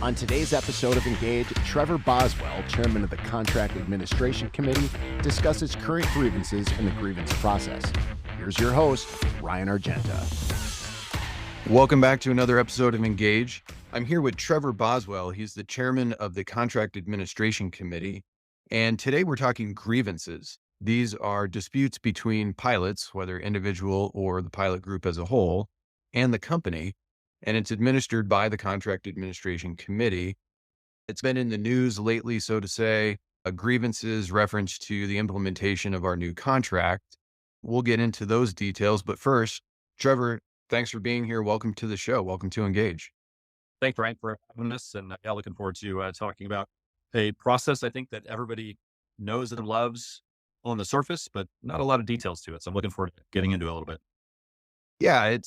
On today's episode of Engage, Trevor Boswell, chairman of the Contract Administration Committee, discusses current grievances in the grievance process. Here's your host, Ryan Argenta. Welcome back to another episode of Engage. I'm here with Trevor Boswell. He's the chairman of the Contract Administration Committee. And today we're talking grievances. These are disputes between pilots, whether individual or the pilot group as a whole, and the company. And it's administered by the Contract Administration Committee. It's been in the news lately, so to say, grievances reference to the implementation of our new contract. We'll get into those details. But first, Trevor, thanks for being here. Welcome to the show. Welcome to Engage. Thanks, Ryan, for having us. And looking forward to talking about a process I think that everybody knows and loves on the surface, but not a lot of details to it. So I'm looking forward to getting into it a little bit. Yeah,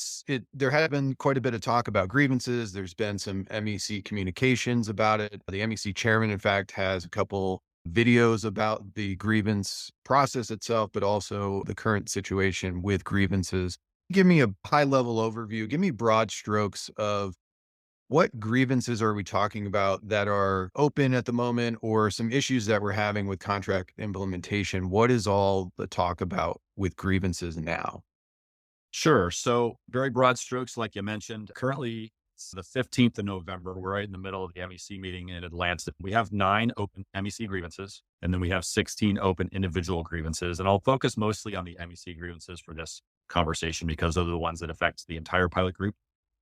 there has been quite a bit of talk about grievances. There's been some MEC communications about it. The MEC chairman, in fact, has a couple videos about the grievance process itself, but also the current situation with grievances. Give me a high level overview. Give me broad strokes of what grievances are we talking about that are open at the moment, or some issues that we're having with contract implementation. What is all the talk about with grievances now? Sure. So very broad strokes, like you mentioned. Currently, it's the 15th of November. We're right in the middle of the MEC meeting in Atlanta. We have 9 open MEC grievances, and then we have 16 open individual grievances. And I'll focus mostly on the MEC grievances for this conversation because those are the ones that affect the entire pilot group.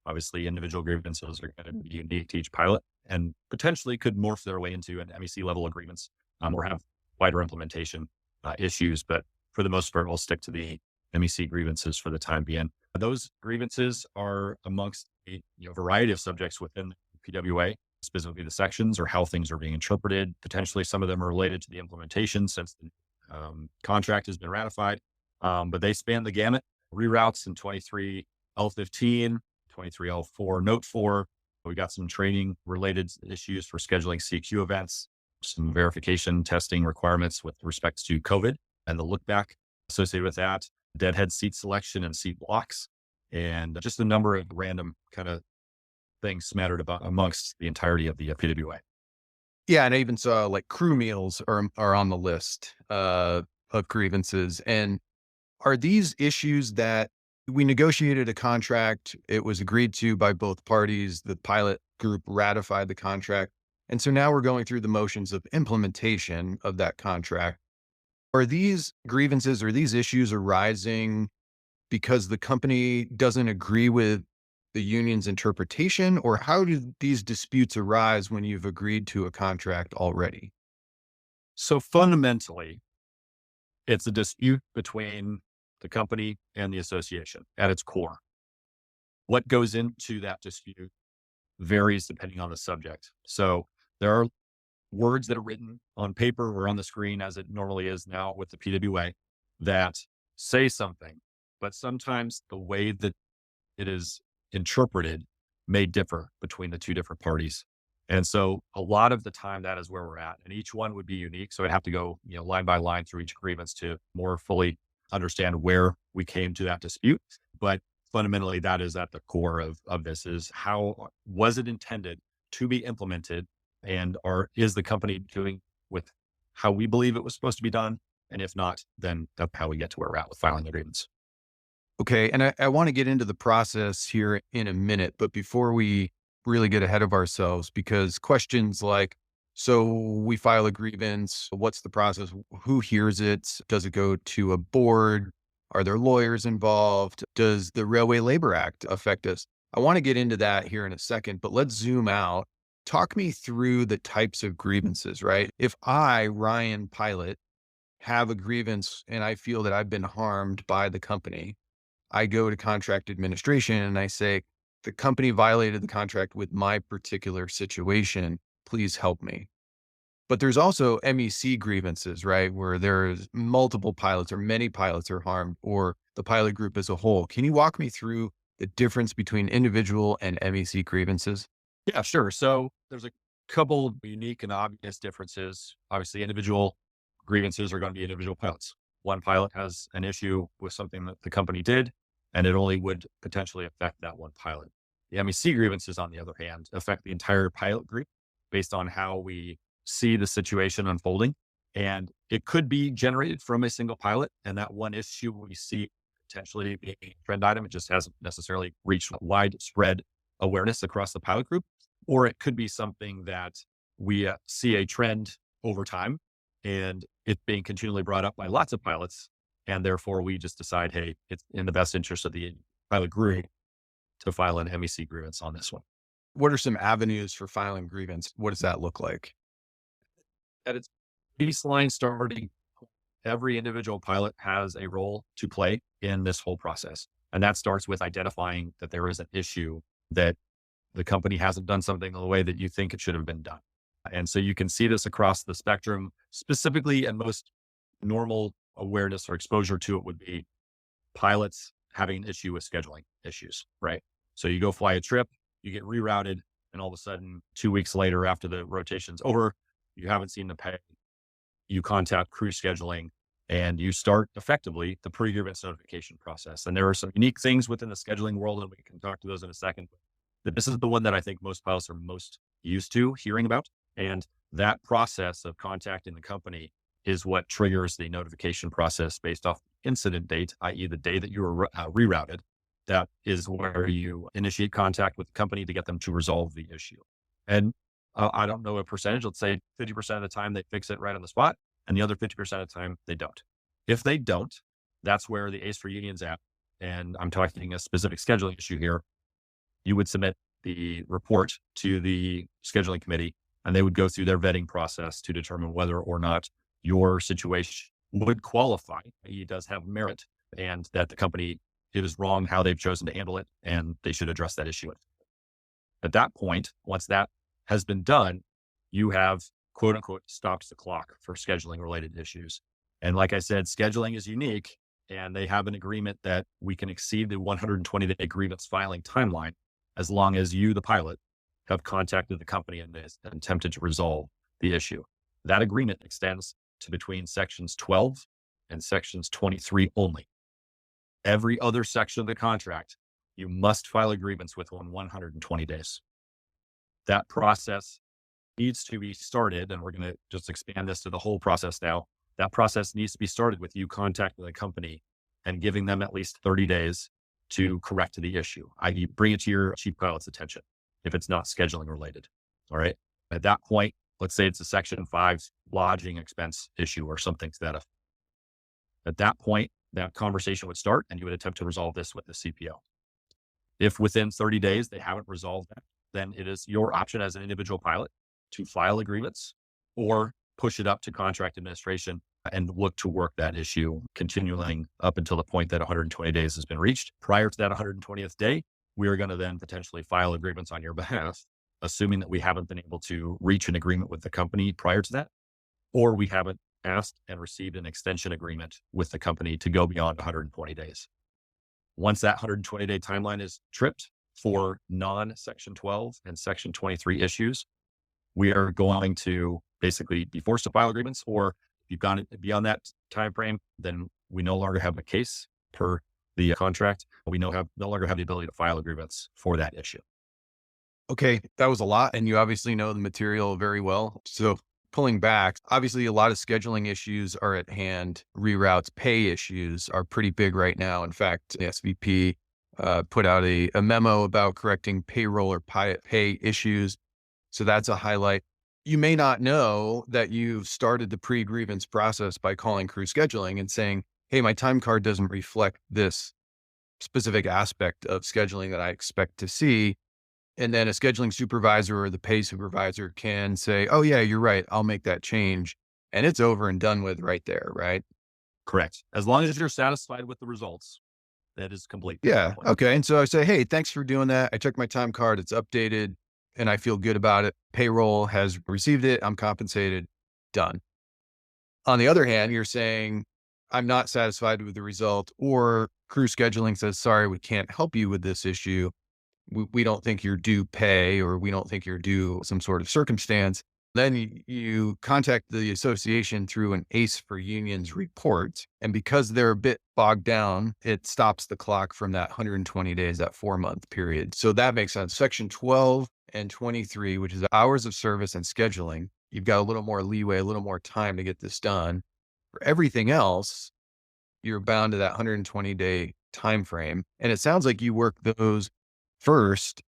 Obviously, individual grievances are going to be unique to each pilot and potentially could morph their way into an MEC level agreements or have wider implementation issues. But for the most part, we'll stick to the MEC grievances for the time being. Those grievances are amongst a variety of subjects within the PWA, specifically the sections or how things are being interpreted. Potentially, some of them are related to the implementation since the contract has been ratified, but they span the gamut. Reroutes in 23 L15, 23 L4, Note 4. We got some training related issues for scheduling CQ events, some verification testing requirements with respect to COVID and the look back associated with that. Deadhead seat selection and seat blocks, and just a number of random kind of things smattered about amongst the entirety of the PWA. Yeah, and I even saw like crew meals are on the list of grievances. And are these issues that we negotiated a contract? It was agreed to by both parties. The pilot group ratified the contract, and so now we're going through the motions of implementation of that contract. Are these grievances or these issues arising because the company doesn't agree with the union's interpretation, or how do these disputes arise when you've agreed to a contract already? So fundamentally, it's a dispute between the company and the association at its core. What goes into that dispute varies depending on the subject. So there are words that are written on paper or on the screen, as it normally is now with the PWA, that say something, but sometimes the way that it is interpreted may differ between the two different parties. And so a lot of the time that is where we're at, and each one would be unique. So I'd have to go, line by line through each grievance to more fully understand where we came to that dispute. But fundamentally, that is at the core of this: is how was it intended to be implemented? And is the company doing with how we believe it was supposed to be done? And if not, then that's how we get to where we're at with filing the grievance. Okay. And I want to get into the process here in a minute, but before we really get ahead of ourselves, because questions like, so we file a grievance, what's the process? Who hears it? Does it go to a board? Are there lawyers involved? Does the Railway Labor Act affect us? I want to get into that here in a second, but let's zoom out. Talk me through the types of grievances, right? If I, Ryan Pilot, have a grievance and I feel that I've been harmed by the company, I go to contract administration and I say, the company violated the contract with my particular situation. Please help me. But there's also MEC grievances, right? Where there's multiple pilots or many pilots are harmed, or the pilot group as a whole. Can you walk me through the difference between individual and MEC grievances? Yeah, sure. So there's a couple unique and obvious differences. Obviously, individual grievances are going to be individual pilots. One pilot has an issue with something that the company did. and it only would potentially affect that one pilot. The MEC grievances, on the other hand, affect the entire pilot group based on how we see the situation unfolding. And it could be generated from a single pilot. And that one issue we see potentially being a trend item. It just hasn't necessarily reached widespread awareness across the pilot group. Or it could be something that we see a trend over time and it's being continually brought up by lots of pilots. And therefore we just decide, hey, it's in the best interest of the pilot group to file an MEC grievance on this one. What are some avenues for filing grievance? What does that look like? At its baseline starting, every individual pilot has a role to play in this whole process. And that starts with identifying that there is an issue, that the company hasn't done something the way that you think it should have been done. And so you can see this across the spectrum, specifically, and most normal awareness or exposure to it would be pilots having an issue with scheduling issues, right? So you go fly a trip, you get rerouted, and all of a sudden, 2 weeks later, after the rotation's over, you haven't seen the pay. You contact crew scheduling and you start effectively the pre-grievance notification process. And there are some unique things within the scheduling world, and we can talk to those in a second. But this is the one that I think most pilots are most used to hearing about. And that process of contacting the company is what triggers the notification process based off incident date, i.e. the day that you were rerouted. That is where you initiate contact with the company to get them to resolve the issue. And I don't know a percentage, let's say 50% of the time they fix it right on the spot, and the other 50% of the time they don't. If they don't, that's where the ACE for Union's at. And I'm talking a specific scheduling issue here. You would submit the report to the scheduling committee, and they would go through their vetting process to determine whether or not your situation would qualify. It does have merit, and that the company, it is wrong how they've chosen to handle it, and they should address that issue. At that point, once that has been done, you have quote unquote stopped the clock for scheduling related issues. And like I said, scheduling is unique, and they have an agreement that we can exceed the 120-day grievance filing timeline as long as you, the pilot, have contacted the company and attempted to resolve the issue. That agreement extends to between sections 12 and sections 23 only. Every other section of the contract, you must file a grievance within 120 days. That process needs to be started, and we're going to just expand this to the whole process now. That process needs to be started with you contacting the company and giving them at least 30 days to correct the issue, i.e. bring it to your chief pilot's attention if it's not scheduling related. All right. At that point, let's say it's a section 5 lodging expense issue or something to that effect. At that point, that conversation would start and you would attempt to resolve this with the CPO. If within 30 days they haven't resolved that, then it is your option as an individual pilot to file a grievance or push it up to contract administration and look to work that issue, continuing up until the point that 120 days has been reached. Prior to that 120th day, we are going to then potentially file a grievance on your behalf, assuming that we haven't been able to reach an agreement with the company prior to that, or we haven't asked and received an extension agreement with the company to go beyond 120 days. Once that 120-day timeline is tripped for non-Section 12 and Section 23 issues, we are going to basically be forced to file agreements, or if you've gone beyond that time frame, then we no longer have a case per the contract. We no longer have the ability to file a grievance for that issue. Okay, that was a lot, and you obviously know the material very well. So pulling back, obviously a lot of scheduling issues are at hand. Reroutes, pay issues are pretty big right now. In fact, the SVP put out a memo about correcting payroll or pay issues. So that's a highlight. You may not know that you've started the pre-grievance process by calling crew scheduling and saying, hey, my time card doesn't reflect this specific aspect of scheduling that I expect to see. And then a scheduling supervisor or the pay supervisor can say, oh yeah, you're right. I'll make that change. And it's over and done with right there, right? Correct. As long as you're satisfied with the results, that is complete. Yeah. Okay. And so I say, hey, thanks for doing that. I checked my time card. It's updated and I feel good about it. Payroll has received it. I'm compensated. Done. On the other hand, you're saying, I'm not satisfied with the result, or crew scheduling says, sorry, we can't help you with this issue. We don't think you're due pay, or we don't think you're due some sort of circumstance. Then you contact the association through an ACE for Unions report. And because they're a bit bogged down, it stops the clock from that 120 days, that 4-month period. So that makes sense. Section 12 and 23, which is hours of service and scheduling, you've got a little more leeway, a little more time to get this done. For everything else, you're bound to that 120-day time frame. And it sounds like you work those first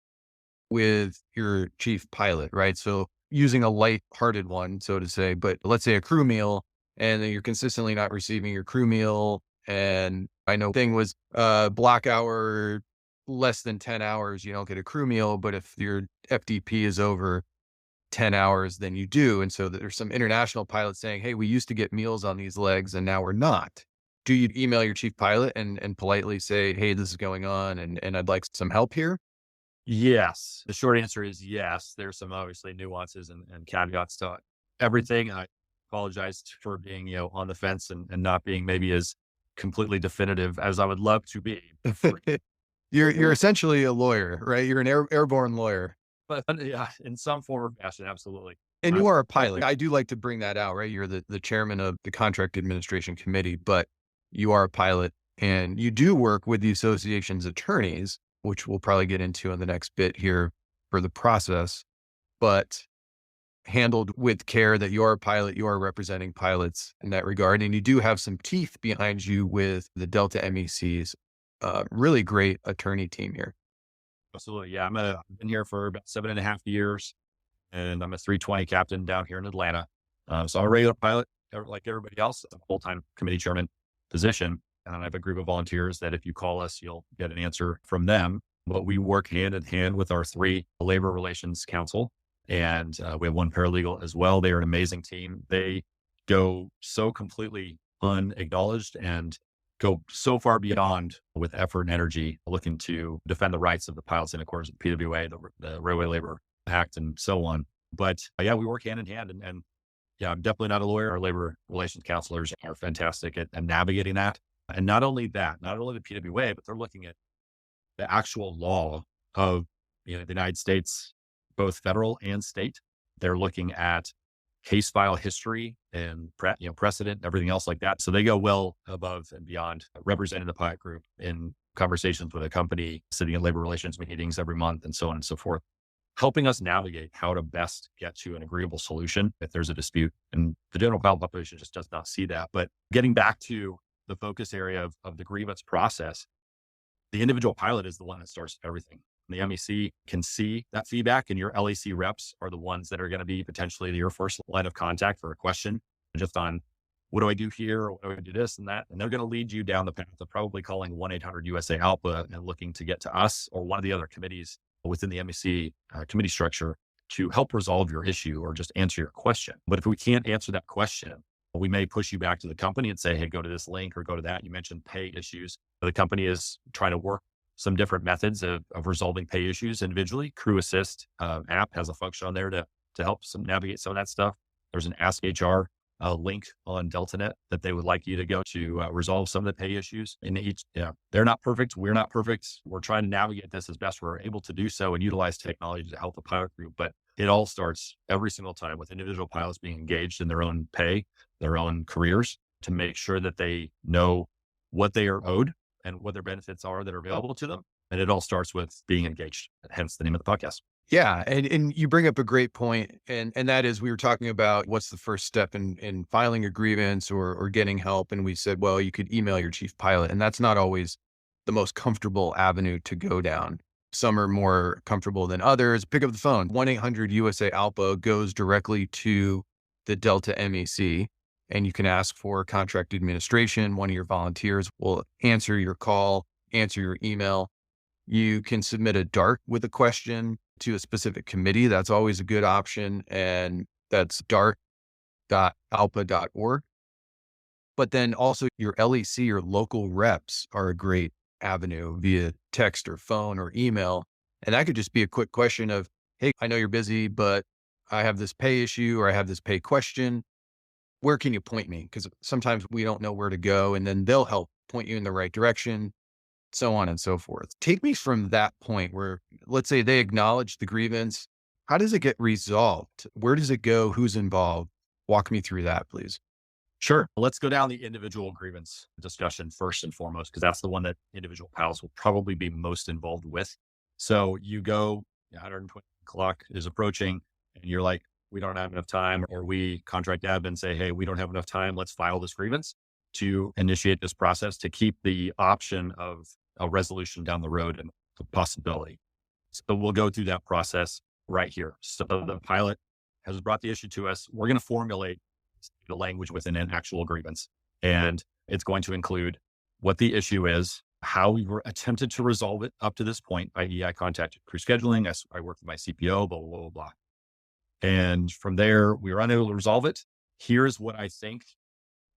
with your chief pilot, right? So using a light-hearted one, so to say, but let's say a crew meal, and then you're consistently not receiving your crew meal. And I know thing was block hour less than 10 hours, you don't get a crew meal. But if your FDP is over 10 hours, then you do. And so there's some international pilots saying, hey, we used to get meals on these legs and now we're not. Do you email your chief pilot and politely say, hey, this is going on and I'd like some help here? Yes. The short answer is yes. There's some obviously nuances and caveats to everything. I apologize for being, on the fence and not being maybe as completely definitive as I would love to be. You're essentially a lawyer, right? You're an airborne lawyer. But yeah, in some form or fashion, absolutely. And you are a pilot. I do like to bring that out, right? You're the chairman of the contract administration committee, but you are a pilot and you do work with the association's attorneys, which we'll probably get into in the next bit here for the process, but handled with care that you are a pilot, you are representing pilots in that regard. And you do have some teeth behind you with the Delta MEC's really great attorney team here. Absolutely. Yeah. I've been here for about 7.5 years and I'm a 320 captain down here in Atlanta. So I'm a regular pilot like everybody else, a full-time committee chairman position. And I have a group of volunteers that if you call us, you'll get an answer from them. But we work hand in hand with our 3 labor relations counsel. And we have 1 paralegal as well. They are an amazing team. They go so completely unacknowledged and go so far beyond with effort and energy, looking to defend the rights of the pilots in accordance with PWA, the Railway Labor Act, and so on. But yeah, we work hand in hand. And yeah, I'm definitely not a lawyer. Our labor relations counselors are fantastic at navigating that. And not only that, not only the PWA, but they're looking at the actual law of the United States, both federal and state. They're looking at case file history and precedent and everything else like that. So they go well above and beyond representing the pilot group in conversations with a company, sitting in labor relations meetings every month, and so on and so forth, helping us navigate how to best get to an agreeable solution if there's a dispute. And the general pilot population just does not see that. But getting back to the focus area of the grievance process, the individual pilot is the one that starts everything. The MEC can see that feedback, and your LEC reps are the ones that are going to be potentially your first line of contact for a question just on what do I do here? Or what do I do this and that? And they're going to lead you down the path of probably calling 1-800-USA ALPA and looking to get to us or one of the other committees within the MEC committee structure to help resolve your issue or just answer your question. But if we can't answer that question, we may push you back to the company and say, hey, go to this link or go to that. You mentioned pay issues. The company is trying to work some different methods of resolving pay issues individually. Crew Assist app has a function on there to help navigate some of that stuff. There's an Ask HR link on DeltaNet that they would like you to go to resolve some of the pay issues. They're not perfect. We're not perfect. We're trying to navigate this as best we're able to do so and utilize technology to help the pilot group. But it all starts every single time with individual pilots being engaged in their own pay, their own careers, to make sure that they know what they are owed and what their benefits are that are available to them. And it all starts with being engaged, hence the name of the podcast. Yeah. And you bring up a great point. And that is, we were talking about what's the first step in filing a grievance or getting help. And we said, well, you could email your chief pilot. And that's not always the most comfortable avenue to go down. Some are more comfortable than others. Pick up the phone. 1-800-USA ALPA goes directly to the Delta MEC. And you can ask for contract administration. One of your volunteers will answer your call, answer your email. You can submit a DART with a question to a specific committee. That's always a good option. And that's dart.alpa.org. But then also your LEC or local reps are a great avenue via text or phone or email. And that could just be a quick question of, hey, I know you're busy, but I have this pay issue or I have this pay question. Where can you point me? Because sometimes we don't know where to go, and then they'll help point you in the right direction, so on and so forth. Take me from that point where, let's say they acknowledge the grievance. how does it get resolved? Where does it go? Who's involved? Walk me through that, please. Sure. Let's go down the individual grievance discussion first and foremost, because that's the one that individual pilots will probably be most involved with. So you go, 120 clock is approaching, and you're like, we don't have enough time, or we contract admin say, hey, we don't have enough time. Let's file this grievance to initiate this process to keep the option of a resolution down the road and the possibility. So we'll go through that process right here. So the pilot has brought the issue to us. We're going to formulate the language within an actual grievance. And it's going to include what the issue is, how we were attempted to resolve it up to this point, i.e. I contacted crew scheduling, I worked with my CPO, blah, blah, blah, blah. And from there, we were unable to resolve it. Here's what I think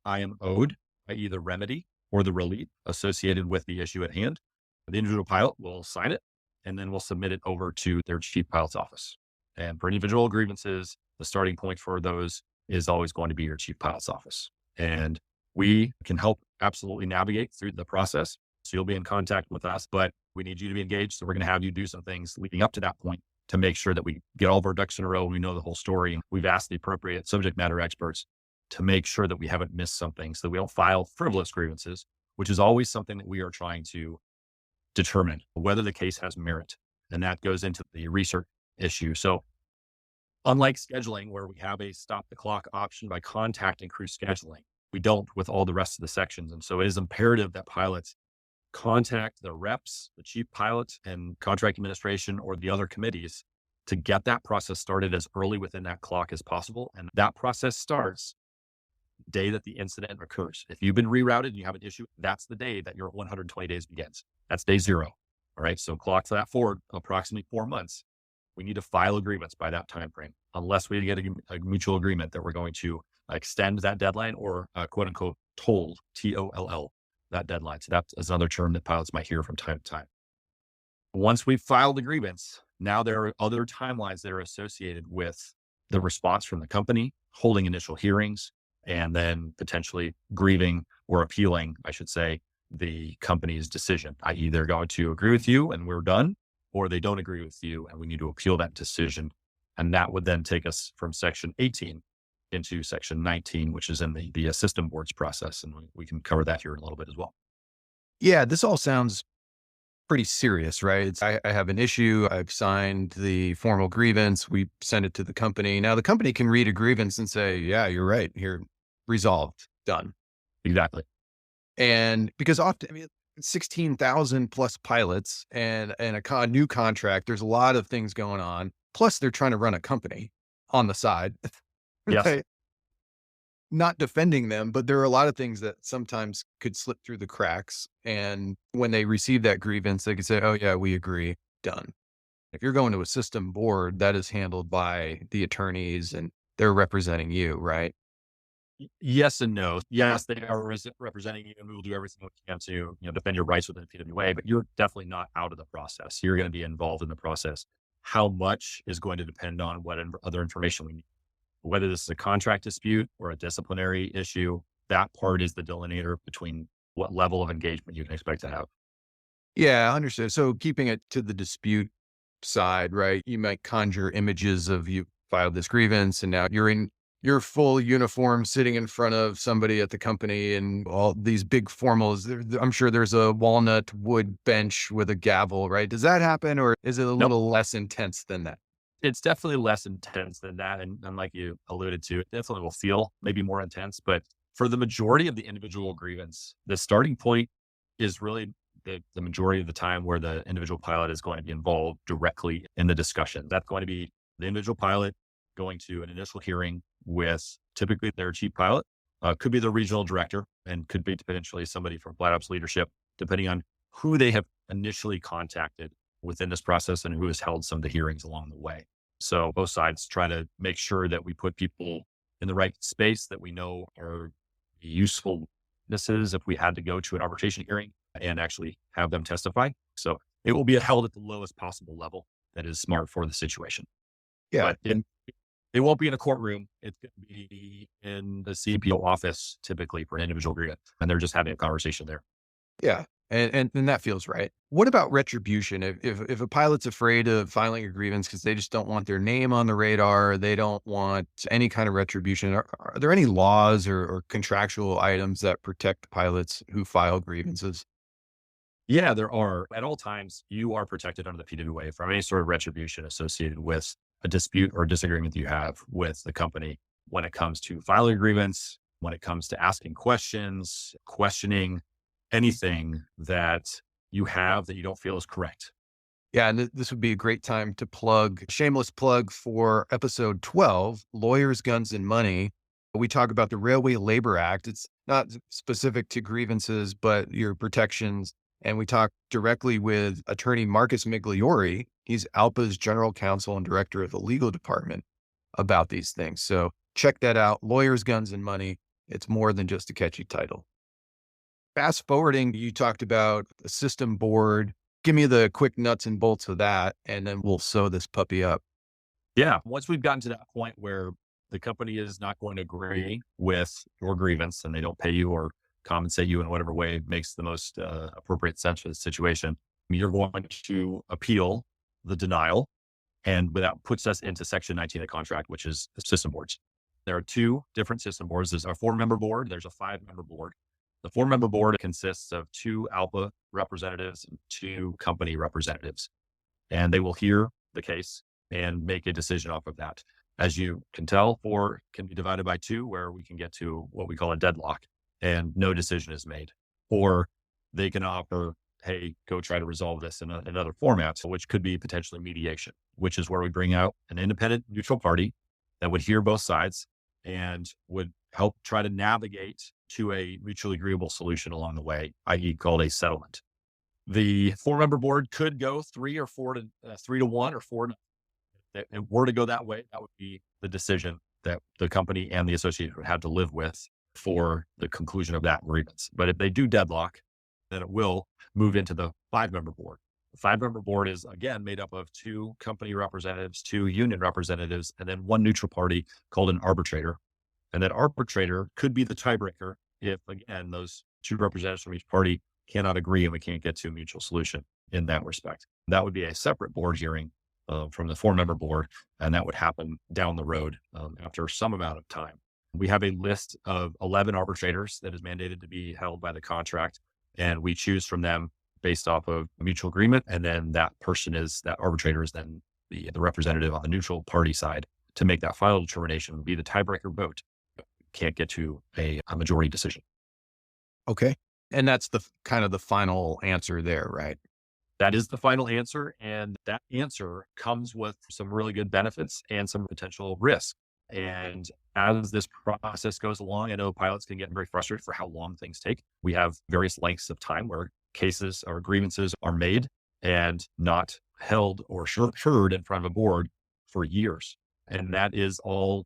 I am owed, i.e. the remedy or the relief associated with the issue at hand. The individual pilot will sign it, and then we'll submit it over to their chief pilot's office. And for individual grievances, the starting point for those is always going to be your chief pilot's office. And we can help absolutely navigate through the process. So you'll be in contact with us, but we need you to be engaged. So we're going to have you do some things leading up to that point to make sure that we get all of our ducks in a row and we know the whole story. We've asked the appropriate subject matter experts to make sure that we haven't missed something so that we don't file frivolous grievances, which is always something that we are trying to determine whether the case has merit. And that goes into the research issue. So unlike scheduling, where we have a stop the clock option by contacting crew scheduling, we don't with all the rest of the sections. And so it is imperative that pilots contact their reps, the chief pilot and contract administration, or the other committees to get that process started as early within that clock as possible. And that process starts the day that the incident occurs. If you've been rerouted and you have an issue, that's the day that your 120 days begins. That's day 0. All right. So clock that forward approximately 4 months. We need to file a grievance by that time frame, unless we get a mutual agreement that we're going to extend that deadline or quote unquote toll, TOLL, that deadline. So that's another term that pilots might hear from time to time. Once we've filed the grievance, now there are other timelines that are associated with the response from the company, holding initial hearings, and then potentially grieving or appealing, I should say, the company's decision, i.e. they're going to agree with you and we're done, or they don't agree with you and we need to appeal that decision. And that would then take us from section 18 into section 19, which is in the system boards process. And we can cover that here in a little bit as well. Yeah, this all sounds pretty serious, right? I have an issue. I've signed the formal grievance. We send it to the company. Now the company can read a grievance and say, yeah, you're right. Here, resolved, done. Exactly. And because often, 16,000 plus pilots and a new contract, there's a lot of things going on. Plus they're trying to run a company on the side. Yes. Right? Not defending them, but there are a lot of things that sometimes could slip through the cracks. And when they receive that grievance, they could say, oh yeah, we agree, done. If you're going to a system board, that is handled by the attorneys and they're representing you, right? Yes and no. Yes, they are representing you, and we will do everything we can to defend your rights within the PWA, but you're definitely not out of the process. You're going to be involved in the process. How much is going to depend on what other information we need. Whether this is a contract dispute or a disciplinary issue, that part is the delineator between what level of engagement you can expect to have. Yeah, understood. So keeping it to the dispute side, right? You might conjure images of you filed this grievance and now you're in your full uniform sitting in front of somebody at the company and all these big formals. I'm sure there's a walnut wood bench with a gavel, right? Does that happen or is it a little less intense than that? It's definitely less intense than that. And like you alluded to, it definitely will feel maybe more intense, but for the majority of the individual grievance, the starting point is really the majority of the time where the individual pilot is going to be involved directly in the discussion. That's going to be the individual pilot going to an initial hearing with typically their chief pilot, could be the regional director, and could be potentially somebody from Flight Ops leadership, depending on who they have initially contacted within this process and who has held some of the hearings along the way. So both sides try to make sure that we put people in the right space that we know are usefulnesses if we had to go to an arbitration hearing and actually have them testify. So it will be held at the lowest possible level that is smart for the situation. Yeah. But it won't be in a courtroom. It's going to be in the CPO office, typically for an individual grievance, and they're just having a conversation there. Yeah. And that feels right. What about retribution? If a pilot's afraid of filing a grievance because they just don't want their name on the radar, they don't want any kind of retribution, are there any laws or contractual items that protect pilots who file grievances? Yeah, there are. At all times, you are protected under the PWA from any sort of retribution associated with a dispute or disagreement that you have with the company when it comes to filing a grievance, when it comes to asking questions, questioning anything that you have that you don't feel is correct. Yeah, and this would be a great time to shameless plug for episode 12, Lawyers, Guns, and Money. We talk about the Railway Labor Act. It's not specific to grievances, but your protections. And we talk directly with attorney Marcus Migliori. He's ALPA's general counsel and director of the legal department about these things. So check that out. Lawyers, Guns, and Money. It's more than just a catchy title. Fast forwarding, you talked about a system board. Give me the quick nuts and bolts of that, and then we'll sew this puppy up. Yeah. Once we've gotten to that point where the company is not going to agree with your grievance and they don't pay you or compensate you in whatever way makes the most appropriate sense for the situation, you're going to appeal the denial. And that puts us into section 19 of the contract, which is the system boards. There are two different system boards. There's a 4-member board. There's a 5-member board. The 4-member board consists of 2 ALPA representatives and 2 company representatives, and they will hear the case and make a decision off of that. As you can tell, 4 can be divided by 2, where we can get to what we call a deadlock and no decision is made. Or they can offer, hey, go try to resolve this in another format, which could be potentially mediation, which is where we bring out an independent neutral party that would hear both sides and would help try to navigate to a mutually agreeable solution along the way, i.e. called a settlement. The 4-member board could go 3 or 4 to 3 to 1 or 4 to, if it were to go that way, that would be the decision that the company and the association would have to live with for the conclusion of that grievance. But if they do deadlock, then it will move into the 5-member board. The 5-member board is again made up of 2 company representatives, 2 union representatives, and then 1 neutral party called an arbitrator. And that arbitrator could be the tiebreaker if, again, those 2 representatives from each party cannot agree and we can't get to a mutual solution in that respect. That would be a separate board hearing from the 4-member board, and that would happen down the road after some amount of time. We have a list of 11 arbitrators that is mandated to be held by the contract, and we choose from them based off of a mutual agreement. And then that arbitrator is then the representative on the neutral party side to make that final determination, be the tiebreaker vote. Can't get to a majority decision. Okay. And that's the kind of the final answer there, right? That is the final answer. And that answer comes with some really good benefits and some potential risk. And as this process goes along, I know pilots can get very frustrated for how long things take. We have various lengths of time where cases or grievances are made and not held or heard in front of a board for years. And that is all,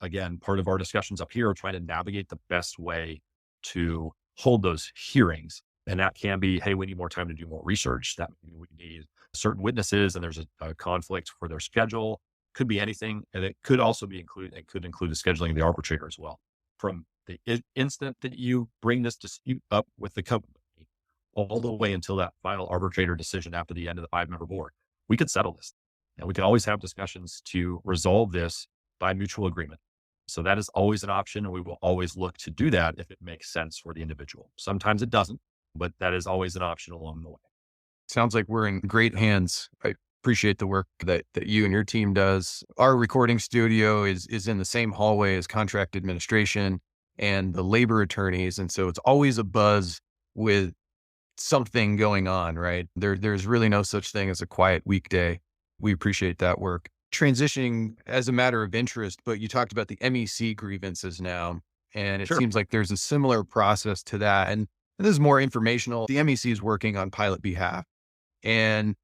again, part of our discussions up here, trying to navigate the best way to hold those hearings. And that can be, hey, we need more time to do more research. That we need certain witnesses and there's a conflict for their schedule. Could be anything. And it could also be it could include the scheduling of the arbitrator as well. From the instant that you bring this dispute up with the company, all the way until that final arbitrator decision after the end of the 5-member board, we could settle this. And we can always have discussions to resolve this by mutual agreement. So that is always an option. And we will always look to do that if it makes sense for the individual. Sometimes it doesn't, but that is always an option along the way. Sounds like we're in great hands. I appreciate the work that you and your team does. Our recording studio is in the same hallway as contract administration and the labor attorneys. And so it's always a buzz with something going on, right? There's really no such thing as a quiet weekday. We appreciate that work. Transitioning as a matter of interest, but you talked about the MEC grievances now, and it Sure. seems like there's a similar process to that. And this is more informational. The MEC is working on pilot behalf. And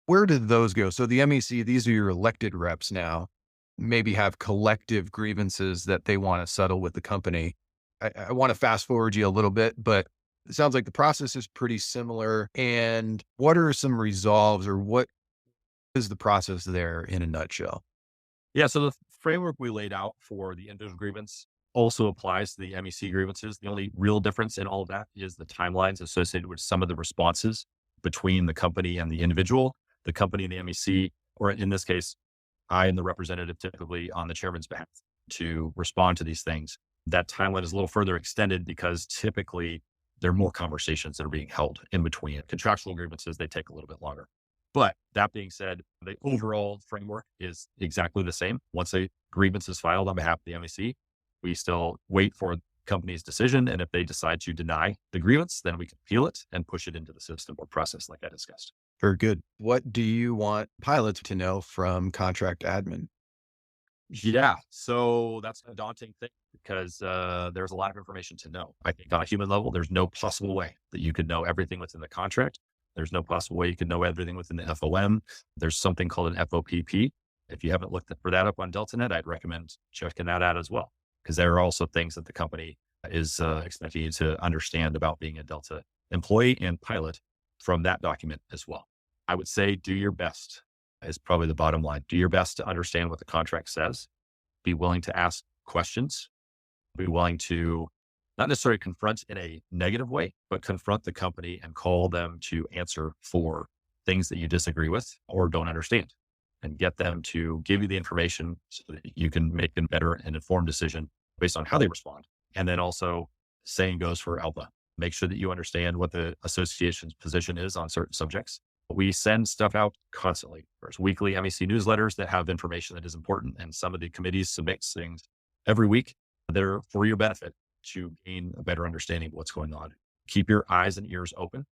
where did those go? So the MEC, these are your elected reps now, maybe have collective grievances that they want to settle with the company. I want to fast forward you a little bit, but it sounds like the process is pretty similar. And what are some resolves, or what is the process there in a nutshell? Yeah. So the framework we laid out for the individual grievance also applies to the MEC grievances. The only real difference in all of that is the timelines associated with some of the responses between the company and the individual, the company and the MEC, or in this case, I am the representative typically on the chairman's behalf to respond to these things. That timeline is a little further extended because typically there are more conversations that are being held in between. Contractual grievances, they take a little bit longer. But that being said, the overall framework is exactly the same. Once a grievance is filed on behalf of the MEC, we still wait for the company's decision. And if they decide to deny the grievance, then we can appeal it and push it into the system or process like I discussed. Very good. What do you want pilots to know from contract admin? Yeah. So that's a daunting thing because there's a lot of information to know. I think on a human level, there's no possible way that you could know everything within the contract. There's no possible way you could know everything within the FOM. There's something called an FOPP. If you haven't looked for that up on Delta MEC, I'd recommend checking that out as well, because there are also things that the company is expecting you to understand about being a Delta employee and pilot from that document as well. I would say do your best is probably the bottom line. Do your best to understand what the contract says. Be willing to ask questions. Be willing to not necessarily confront in a negative way, but confront the company and call them to answer for things that you disagree with or don't understand, and get them to give you the information so that you can make a better and informed decision based on how they respond. And then also, saying goes for ALPA. Make sure that you understand what the association's position is on certain subjects. We send stuff out constantly. There's weekly MEC newsletters that have information that is important, and some of the committees submit things every week that are for your benefit to gain a better understanding of what's going on. Keep your eyes and ears open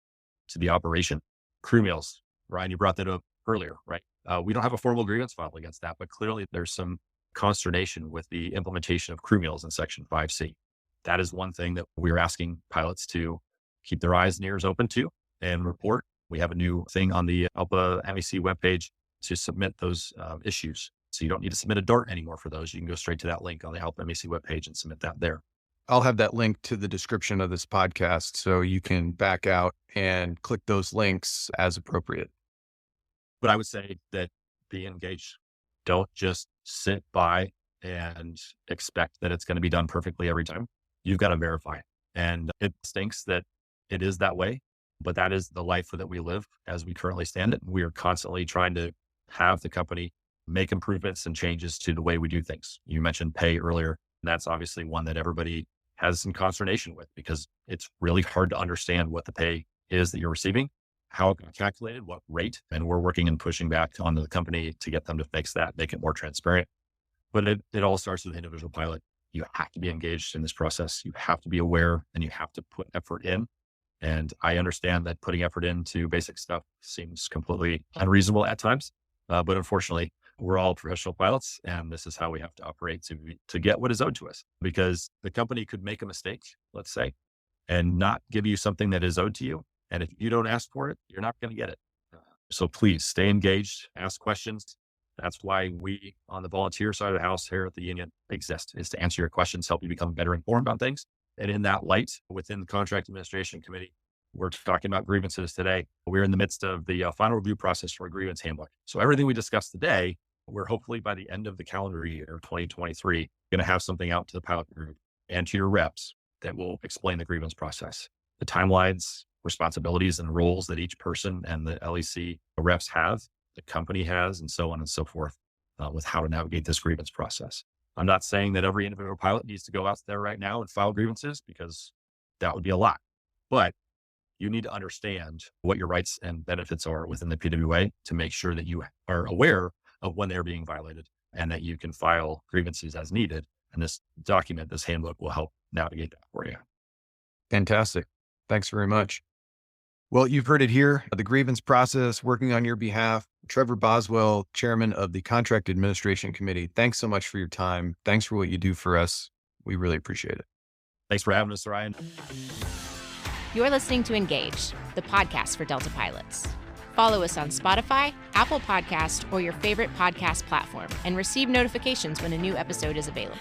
to the operation. Crew meals, Ryan, you brought that up earlier, right? We don't have a formal grievance filed against that, but clearly there's some consternation with the implementation of crew meals in Section 5C. That is one thing that we're asking pilots to keep their eyes and ears open to and report. We have a new thing on the ALPA MEC webpage to submit those issues. So you don't need to submit a DART anymore for those. You can go straight to that link on the ALPA MEC webpage and submit that there. I'll have that link to the description of this podcast so you can back out and click those links as appropriate. But I would say that be engaged. Don't just sit by and expect that it's going to be done perfectly every time. You've got to verify. And it stinks that it is that way, but that is the life that we live as we currently stand it. We are constantly trying to have the company make improvements and changes to the way we do things. You mentioned pay earlier. And that's obviously one that everybody has some consternation with, because it's really hard to understand what the pay is that you're receiving, how it got calculated, what rate. And we're working and pushing back onto the company to get them to fix that, make it more transparent. But it all starts with the individual pilot. You have to be engaged in this process. You have to be aware and you have to put effort in. And I understand that putting effort into basic stuff seems completely unreasonable at times. But unfortunately, we're all professional pilots, and this is how we have to operate to get what is owed to us, because the company could make a mistake, let's say, and not give you something that is owed to you. And if you don't ask for it, you're not going to get it. So please stay engaged, ask questions. That's why we on the volunteer side of the house here at the union exist, is to answer your questions, help you become better informed on things. And in that light, within the contract administration committee, we're talking about grievances today. We're in the midst of the final review process for a grievance handbook. So everything we discussed today, we're hopefully by the end of the calendar year, 2023, going to have something out to the pilot group and to your reps that will explain the grievance process, the timelines, responsibilities, and roles that each person and the LEC reps have, the company has, and so on and so forth, with how to navigate this grievance process. I'm not saying that every individual pilot needs to go out there right now and file grievances, because that would be a lot. But you need to understand what your rights and benefits are within the PWA to make sure that you are aware of when they're being violated and that you can file grievances as needed. And this document, this handbook, will help navigate that for you. Fantastic. Thanks very much. Well, you've heard it here, the grievance process, working on your behalf. Trevor Boswell, chairman of the Contract Administration Committee. Thanks so much for your time. Thanks for what you do for us. We really appreciate it. Thanks for having us, Ryan. You're listening to Engage, the podcast for Delta pilots. Follow us on Spotify, Apple Podcast, or your favorite podcast platform, and receive notifications when a new episode is available.